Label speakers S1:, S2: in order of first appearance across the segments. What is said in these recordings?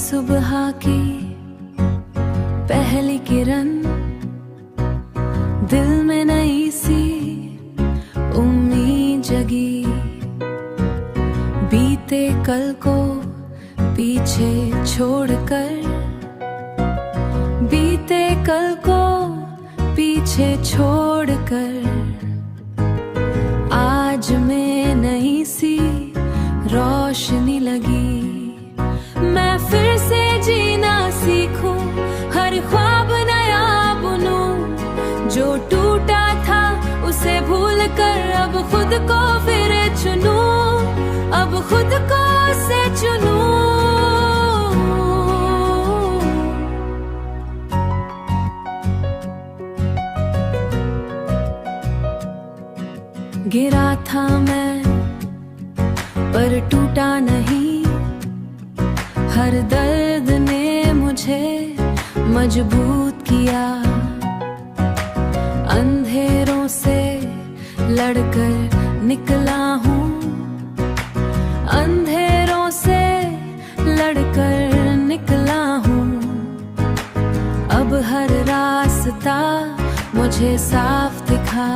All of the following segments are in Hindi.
S1: सुबह की पहली किरण, दिल में नई सी उम्मीद जगी। बीते कल को पीछे छोड़कर, बीते कल को पीछे छोड़कर, आज में नई सी रोशनी लगी। मैं फिर से जीना सीखूं, हर ख्वाब नया बुनूं, जो टूटा था उसे भूल कर अब खुद को फिर चुनूं, अब खुद को से चुनूं। गिरा था मैं पर टूटा नहीं, हर दर्द ने मुझे मजबूत किया। अंधेरों से लड़कर निकला हूँ, अंधेरों से लड़कर निकला हूँ। अब हर रास्ता मुझे साफ दिखा।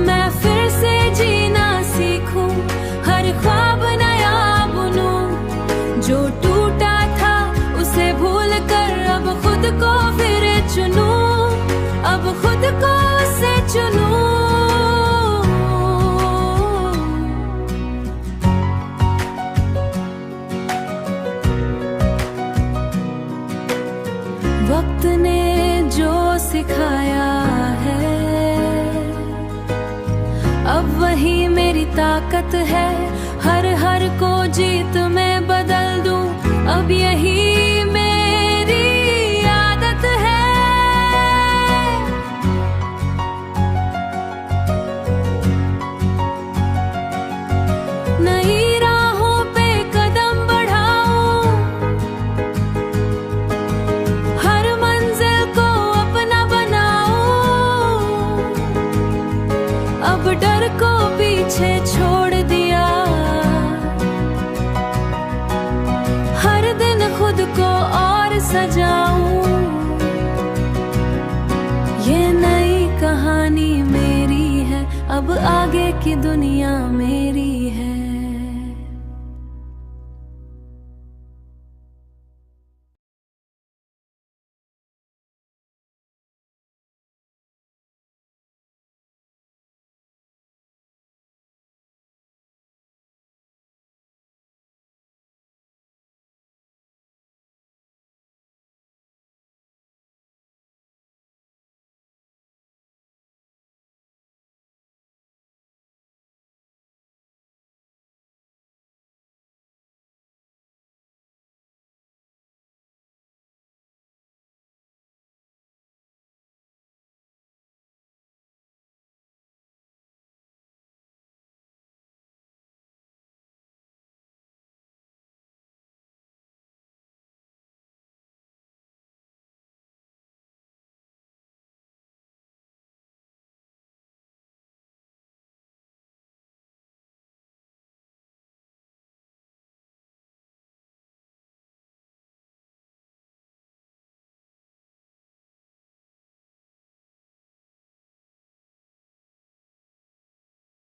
S1: मैं फिर से जीना सीखूं, हर ख्वाब नया बुनूं, जो टूटा था उसे भूल कर अब खुद को फिर चुनूं, अब खुद को से चुनूं। वक्त ने जो सिखाया है, अब वही मेरी ताकत है। हर को जीत में बदल दूं, अब यही मेरी आदत है। नई राहों पे कदम बढ़ाऊं, हर मंजिल को अपना बनाऊं, अब डर को पीछे छोड़ दिया। हर दिन खुद को और सजाऊं, ये नई कहानी मेरी है, अब आगे की दुनिया मेरी।